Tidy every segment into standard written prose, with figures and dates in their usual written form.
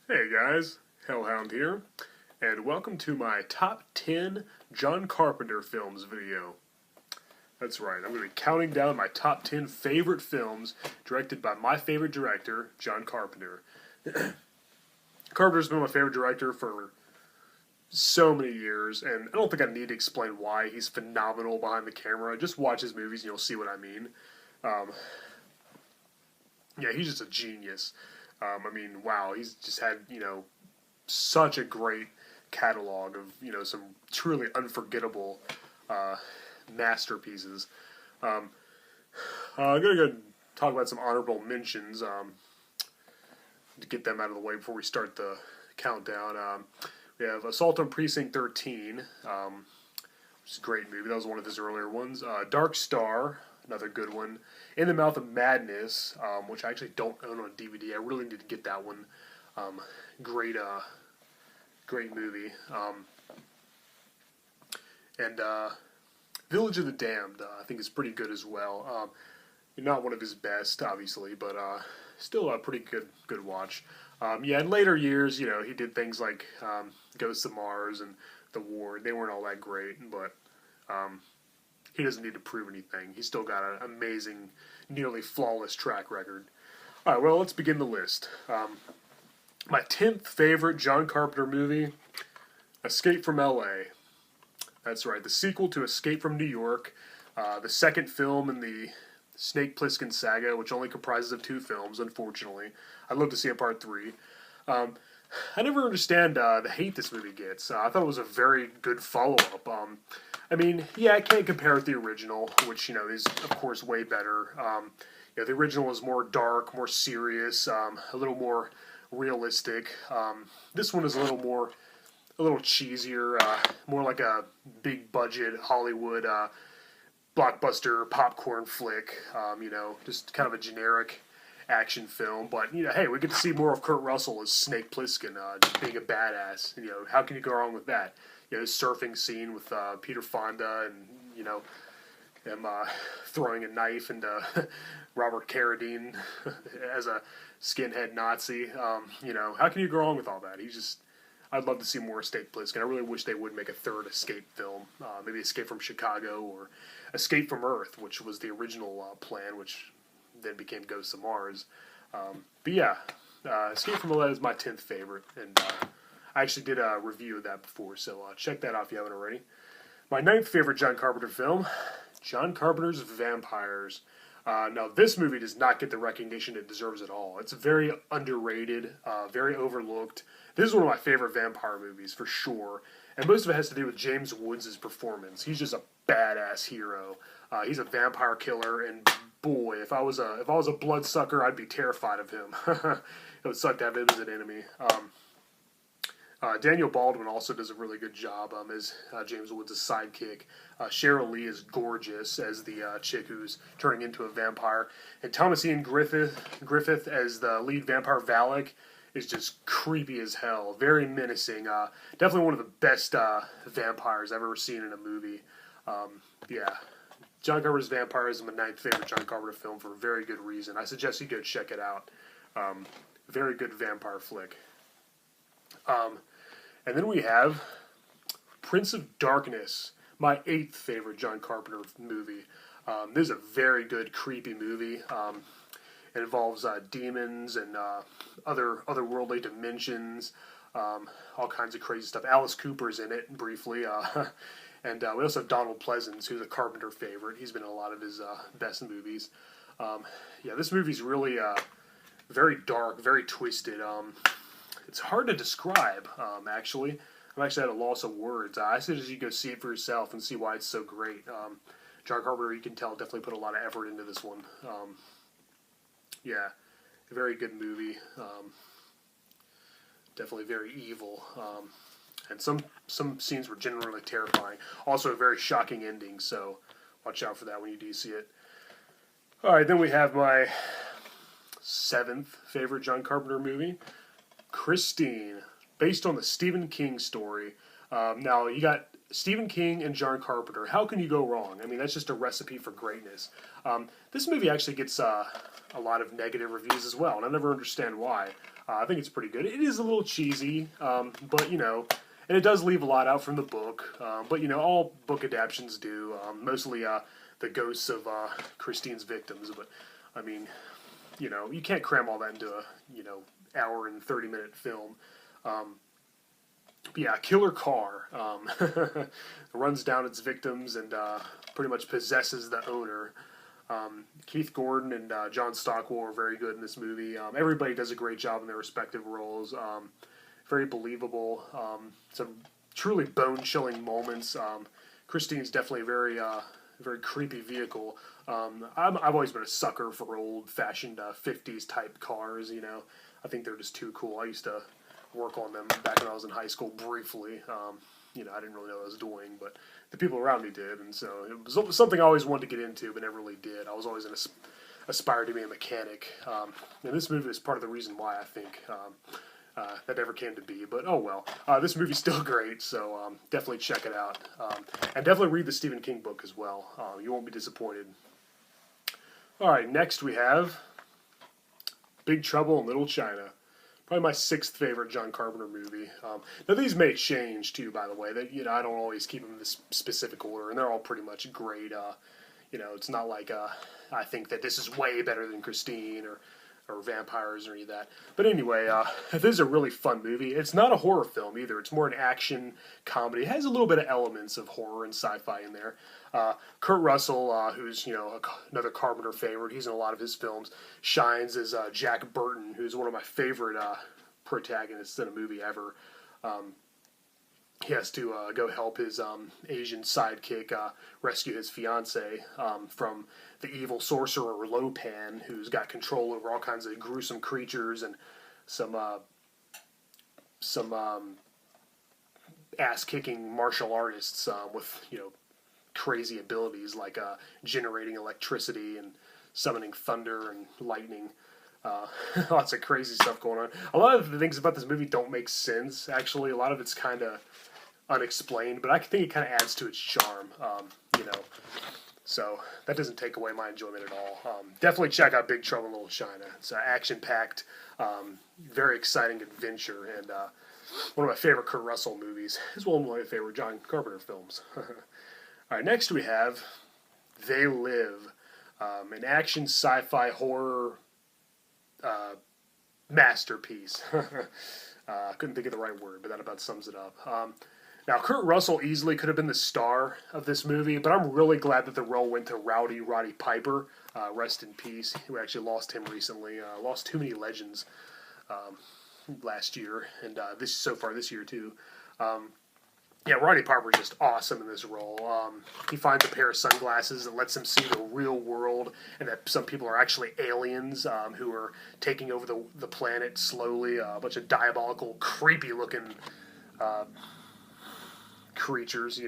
Hey guys, Hellhound here, and welcome to my top 10 John Carpenter films video. That's right, I'm going to be counting down my top 10 favorite films directed by my favorite director, John Carpenter. Carpenter's been my favorite director for so many years, and I don't think I need to explain why. He's phenomenal behind the camera. Just watch his movies and you'll see what I mean. Um, yeah, he's just a genius. Wow, he's just had, such a great catalog of, some truly unforgettable masterpieces. Um, I'm going to go talk about some honorable mentions to get them out of the way before we start the countdown. We have Assault on Precinct 13, which is a great movie. That was one of his earlier ones. Dark Star, another good one. In the Mouth of Madness, which I actually don't own on DVD. I really need to get that one. Great movie. And Village of the Damned, I think is pretty good as well. Not one of his best, obviously, but still a pretty good watch. In later years, he did things like Ghosts of Mars and The Ward. They weren't all that great, but he doesn't need to prove anything. He's still got an amazing, nearly flawless track record. All right, well, let's begin the list. My 10th favorite John Carpenter movie, Escape from L.A. That's right, the sequel to Escape from New York, the second film in the Snake Plissken saga, which only comprises of 2 films, unfortunately. I'd love to see a part 3. I never understand the hate this movie gets. I thought it was a very good follow-up. I can't compare with the original, which, is, of course, way better. The original was more dark, more serious, a little more realistic. This one is a little cheesier, more like a big-budget Hollywood blockbuster popcorn flick, just kind of a generic action film. But, hey, we get to see more of Kurt Russell as Snake Plissken, just being a badass. How can you go wrong with that? His surfing scene with Peter Fonda and, him throwing a knife into Robert Carradine as a skinhead Nazi. How can you go wrong with all that? I'd love to see more Snake Plissken. I really wish they would make a third Escape film. Maybe Escape from Chicago or Escape from Earth, which was the original plan, which then became Ghosts of Mars. Escape from LA is my 10th favorite, and I actually did a review of that before, so check that out if you haven't already. My 9th favorite John Carpenter film, John Carpenter's Vampires. Now, this movie does not get the recognition it deserves at all. It's very underrated, very overlooked. This is one of my favorite vampire movies, for sure. And most of it has to do with James Woods' performance. He's just a badass hero. He's a vampire killer, and boy, if I was a bloodsucker, I'd be terrified of him. It would suck to have him as an enemy. Daniel Baldwin also does a really good job as James Woods' sidekick. Cheryl Lee is gorgeous as the chick who's turning into a vampire. And Thomas Ian Griffith as the lead vampire Valak is just creepy as hell. Very menacing. Definitely one of the best vampires I've ever seen in a movie. John Carpenter's Vampires is my 9th favorite John Carpenter film for a very good reason. I suggest you go check it out. Very good vampire flick. And then we have Prince of Darkness, my 8th favorite John Carpenter movie. This is a very good, creepy movie. It involves demons and otherworldly dimensions, all kinds of crazy stuff. Alice Cooper's in it, briefly. And we also have Donald Pleasence, who's a Carpenter favorite. He's been in a lot of his best movies. This movie's really very dark, very twisted. It's hard to describe, actually. I'm actually at a loss of words. I suggest you go see it for yourself and see why it's so great. John Carpenter, you can tell, definitely put a lot of effort into this one. A very good movie. Definitely very evil. And some scenes were genuinely terrifying. Also a very shocking ending, so watch out for that when you do see it. Alright, then we have my 7th favorite John Carpenter movie, Christine, based on the Stephen King story. Now, you got Stephen King and John Carpenter. How can you go wrong? That's just a recipe for greatness. This movie actually gets a lot of negative reviews as well, and I never understand why. I think it's pretty good. It is a little cheesy, but and it does leave a lot out from the book. But all book adaptations do. Mostly the ghosts of Christine's victims. But I mean, you can't cram all that into a hour and 30-minute film. Yeah, killer car runs down its victims and pretty much possesses the owner. Keith Gordon and John Stockwell are very good in this movie. Everybody does a great job in their respective roles. Very believable. Some truly bone-chilling moments. Christine's definitely a very creepy vehicle. I've always been a sucker for old-fashioned 50s type cars. I think they're just too cool. I used to work on them back when I was in high school briefly. I didn't really know what I was doing, but the people around me did, and so it was something I always wanted to get into, but never really did. I was always aspired to be a mechanic, and this movie is part of the reason why I think that never came to be. But oh well, this movie's still great, so definitely check it out, and definitely read the Stephen King book as well. You won't be disappointed. All right, next we have Big Trouble in Little China. Probably my 6th favorite John Carpenter movie. Now these may change too, by the way. I don't always keep them in this specific order, and they're all pretty much great. It's not like I think that this is way better than Christine or Vampires or any of that. But anyway, this is a really fun movie. It's not a horror film either. It's more an action comedy. It has a little bit of elements of horror and sci-fi in there. Kurt Russell, who's another Carpenter favorite, he's in a lot of his films, shines as Jack Burton, who's one of my favorite protagonists in a movie ever. He has to go help his Asian sidekick rescue his fiancée from the evil sorcerer Lopan, who's got control over all kinds of gruesome creatures and some ass-kicking martial artists with crazy abilities like generating electricity and summoning thunder and lightning. Lots of crazy stuff going on. A lot of the things about this movie don't make sense, actually. A lot of it's kind of unexplained, but I think it kind of adds to its charm, So that doesn't take away my enjoyment at all. Definitely check out Big Trouble in Little China. It's an action-packed, very exciting adventure, and one of my favorite Kurt Russell movies. It's one of my favorite John Carpenter films. All right, next we have They Live, an action sci-fi horror masterpiece. Couldn't think of the right word, but that about sums it up. Now, Kurt Russell easily could have been the star of this movie, but I'm really glad that the role went to Roddy Piper. Rest in peace. We actually lost him recently. Lost too many legends last year, and so far this year too. Yeah, Roddy Piper is just awesome in this role. He finds a pair of sunglasses that lets him see the real world, and that some people are actually aliens who are taking over the planet slowly. A bunch of diabolical, creepy-looking creatures,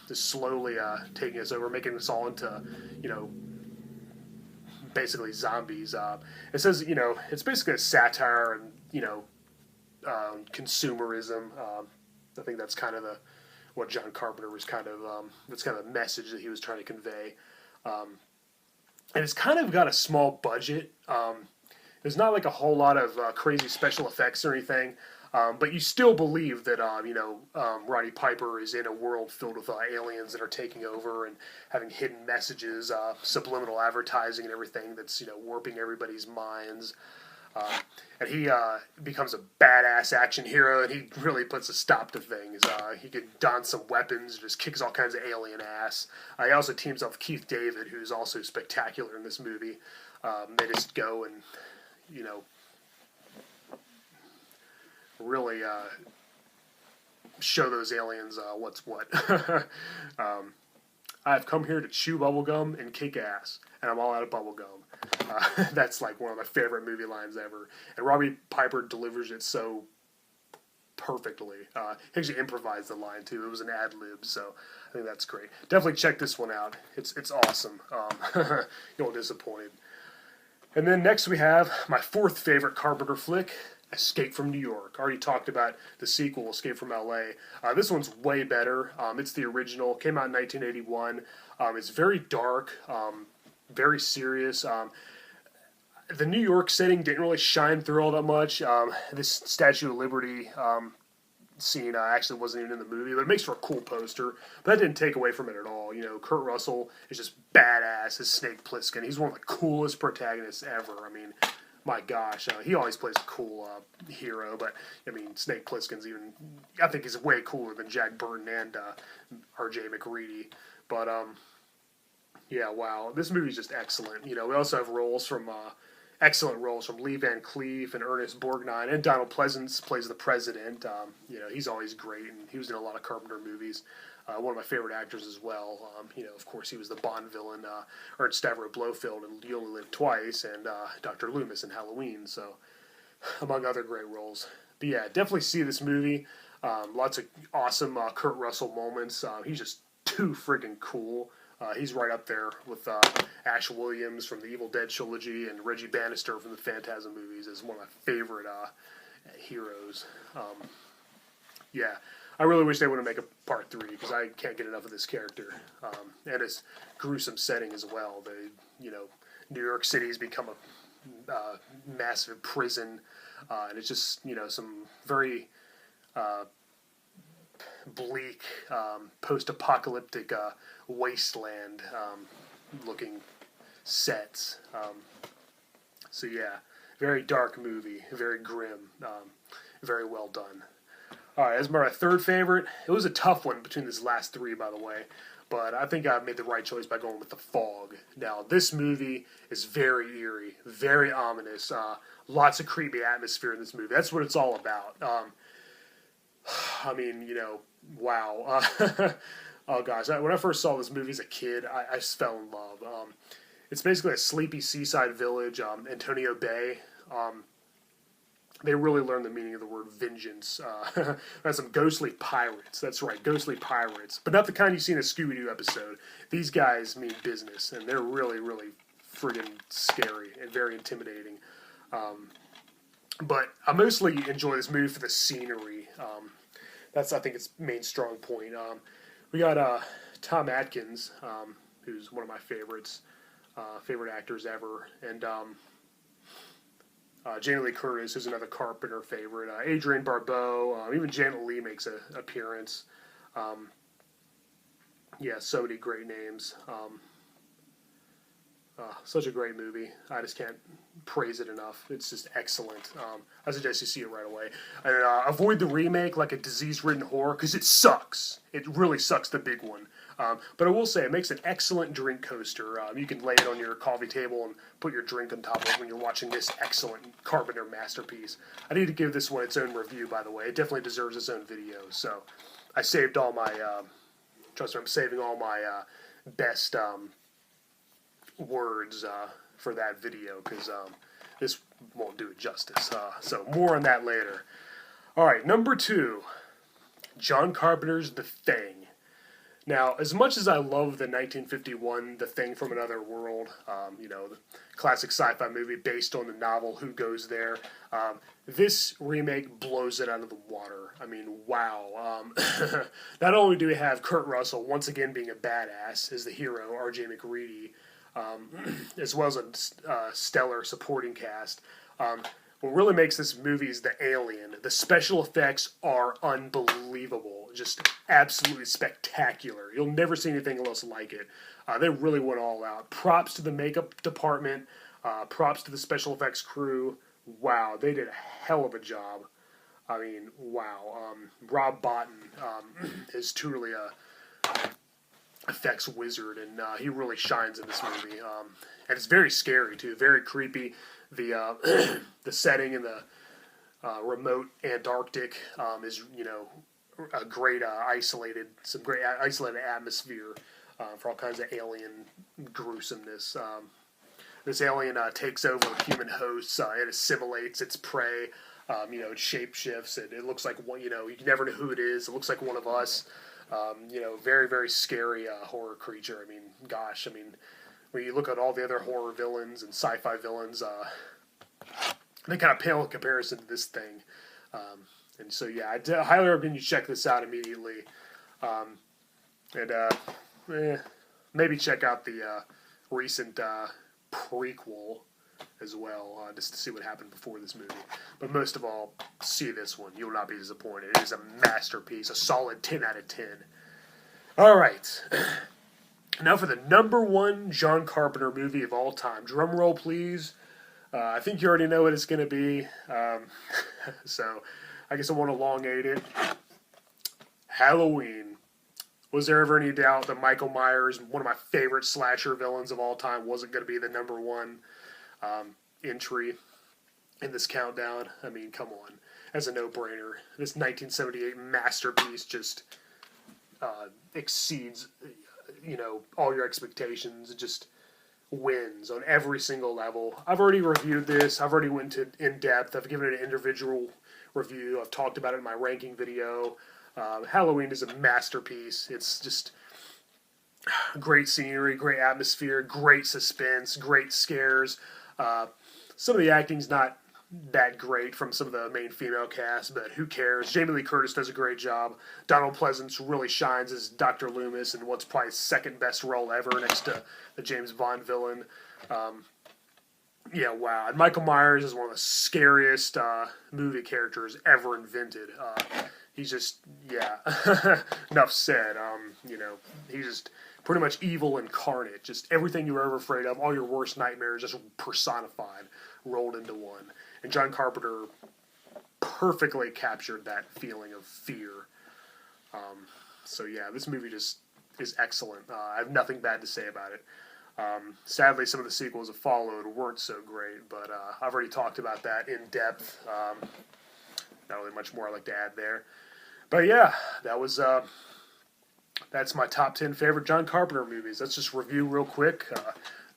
just slowly taking us over, making us all into, basically zombies. It says, it's basically a satire and, consumerism. I think that's kind of what John Carpenter was that's kind of the message that he was trying to convey. And it's kind of got a small budget. There's not like a whole lot of crazy special effects or anything, but you still believe that, Roddy Piper is in a world filled with aliens that are taking over and having hidden messages, subliminal advertising and everything that's, warping everybody's minds. And he becomes a badass action hero, and he really puts a stop to things. He can don some weapons, just kicks all kinds of alien ass. He also teams up with Keith David, who's also spectacular in this movie. They just go and, really show those aliens what's what. I've come here to chew bubblegum and kick ass, and I'm all out of bubblegum. That's like one of my favorite movie lines ever. And Roddy Piper delivers it so perfectly. He actually improvised the line too. It was an ad-lib, so I think that's great. Definitely check this one out. It's awesome. You won't be disappointed. And then next we have my 4th favorite Carpenter flick, Escape from New York. I already talked about the sequel, Escape from L.A. This one's way better. It's the original. Came out in 1981. It's very dark, very serious. the New York setting didn't really shine through all that much. This Statue of Liberty scene actually wasn't even in the movie, but it makes for a cool poster. But that didn't take away from it at all. You know, Kurt Russell is just badass as Snake Plissken. He's one of the coolest protagonists ever. I mean, my gosh, he always plays a cool hero, but I mean, Snake Plissken's even, I think he's way cooler than Jack Burton and R.J. McReady. But yeah, wow, this movie's just excellent. You know, we also have excellent roles from Lee Van Cleef and Ernest Borgnine, and Donald Pleasance plays the president. You know, he's always great, and he was in a lot of Carpenter movies. One of my favorite actors as well. You know, of course, he was the Bond villain, Ernst Stavro Blofeld in You Only Live Twice, and Dr. Loomis in Halloween, so among other great roles. But yeah, definitely see this movie. Lots of awesome Kurt Russell moments. He's just too freaking cool. He's right up there with Ash Williams from the Evil Dead trilogy and Reggie Bannister from the Phantasm movies as one of my favorite heroes. Yeah, I really wish they would make a part 3 because I can't get enough of this character and his gruesome setting as well. You know, New York City's become a massive prison, and it's just, you know, some very bleak, post-apocalyptic wasteland looking sets. So yeah, very dark movie, very grim, very well done. Alright, as my third favorite, it was a tough one between these last 3, by the way, but I think I made the right choice by going with The Fog. Now, this movie is very eerie, very ominous, lots of creepy atmosphere in this movie. That's what it's all about. I mean, you know, wow. Oh gosh, when I first saw this movie as a kid, I just fell in love. It's basically a sleepy seaside village, Antonio Bay. They really learned the meaning of the word vengeance. That's some ghostly pirates. That's right, ghostly pirates. But not the kind you see in a Scooby-Doo episode. These guys mean business, and they're really, really friggin' scary and very intimidating. But I mostly enjoy this movie for the scenery. That's, I think, its main strong point. We got Tom Atkins, who's one of my favorites, favorite actors ever, and Jamie Lee Curtis, who's another Carpenter favorite. Adrienne Barbeau, even Janet Leigh makes an appearance. Yeah, so many great names. Such a great movie. I just can't praise it enough. It's just excellent. I suggest you see it right away. And avoid the remake like a disease-ridden horror, because it sucks. It really sucks, the big one. But I will say, it makes an excellent drink coaster. You can lay it on your coffee table and put your drink on top of it when you're watching this excellent Carpenter masterpiece. I need to give this one its own review, by the way. It definitely deserves its own video. So I saved all my... trust me, I'm saving all my best... words for that video, because this won't do it justice. So more on that later. Alright, number 2, John Carpenter's The Thing. Now, as much as I love the 1951 The Thing from Another World, you know, the classic sci-fi movie based on the novel Who Goes There, this remake blows it out of the water. I mean, wow. Not only do we have Kurt Russell once again being a badass as the hero, R.J. McReady, as well as a stellar supporting cast. What really makes this movie is the alien. The special effects are unbelievable. Just absolutely spectacular. You'll never see anything else like it. They really went all out. Props to the makeup department. Props to the special effects crew. Wow, they did a hell of a job. I mean, wow. Rob Bottin is truly a effects wizard, and he really shines in this movie. And it's very scary too, very creepy. The the setting in the remote Antarctic is, you know, a great isolated atmosphere for all kinds of alien gruesomeness. This alien takes over human hosts. It assimilates its prey. You know, it shapeshifts. It looks like one. You know, you never know who it is. It looks like one of us. You know, very, very scary horror creature. I mean, gosh, I mean, when you look at all the other horror villains and sci-fi villains, they kind of pale in comparison to this thing. And so, yeah, I highly recommend you check this out immediately. Maybe check out the recent prequel, as well, just to see what happened before this movie. But most of all, see this one. You will not be disappointed. It is a masterpiece, a solid 10 out of 10. All right. Now for the number one John Carpenter movie of all time. Drum roll, please. I think you already know what it's going to be. So I guess I won't elongate it. Halloween. Was there ever any doubt that Michael Myers, one of my favorite slasher villains of all time, wasn't going to be the number one entry in this countdown? I mean, come on. As a no-brainer. This 1978 masterpiece just exceeds, all your expectations. It just wins on every single level. I've already reviewed this. I've already went in depth. I've given it an individual review. I've talked about it in my ranking video. Halloween is a masterpiece. It's just great scenery, great atmosphere, great suspense, great scares. Some of the acting's not that great from some of the main female cast, but who cares? Jamie Lee Curtis does a great job. Donald Pleasance really shines as Dr. Loomis in what's probably his second best role ever, next to the James Bond villain. Yeah, wow. And Michael Myers is one of the scariest movie characters ever invented. He's just, enough said. He's just pretty much evil incarnate. Just everything you were ever afraid of, all your worst nightmares just personified, rolled into one. And John Carpenter perfectly captured that feeling of fear. This movie just is excellent. I have nothing bad to say about it. Sadly, some of the sequels that followed weren't so great, but I've already talked about that in depth. Not really much more I'd like to add there. But yeah, that's my top 10 favorite John Carpenter movies. Let's just review real quick.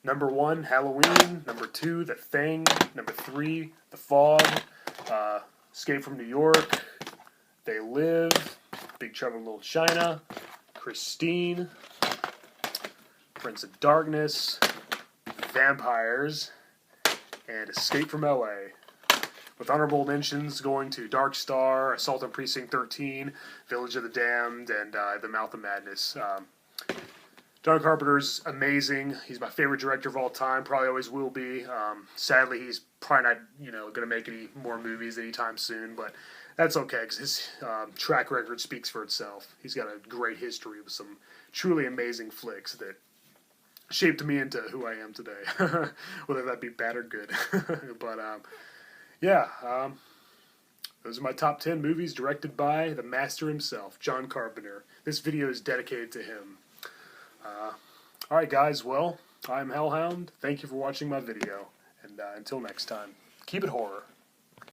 Number 1, Halloween. Number 2, The Thing. Number 3, The Fog. Escape from New York. They Live. Big Trouble in Little China. Christine. Prince of Darkness. Vampires. And Escape from L.A. With honorable mentions going to Dark Star, Assault on Precinct 13, Village of the Damned, and The Mouth of Madness. John Carpenter's amazing. He's my favorite director of all time. Probably always will be. Sadly, he's probably not, going to make any more movies anytime soon. But that's okay, because his track record speaks for itself. He's got a great history with some truly amazing flicks that shaped me into who I am today. Whether that be bad or good. But those are my top 10 movies directed by the master himself, John Carpenter. This video is dedicated to him. Alright guys, well, I'm Hellhound. Thank you for watching my video. And until next time, keep it horror.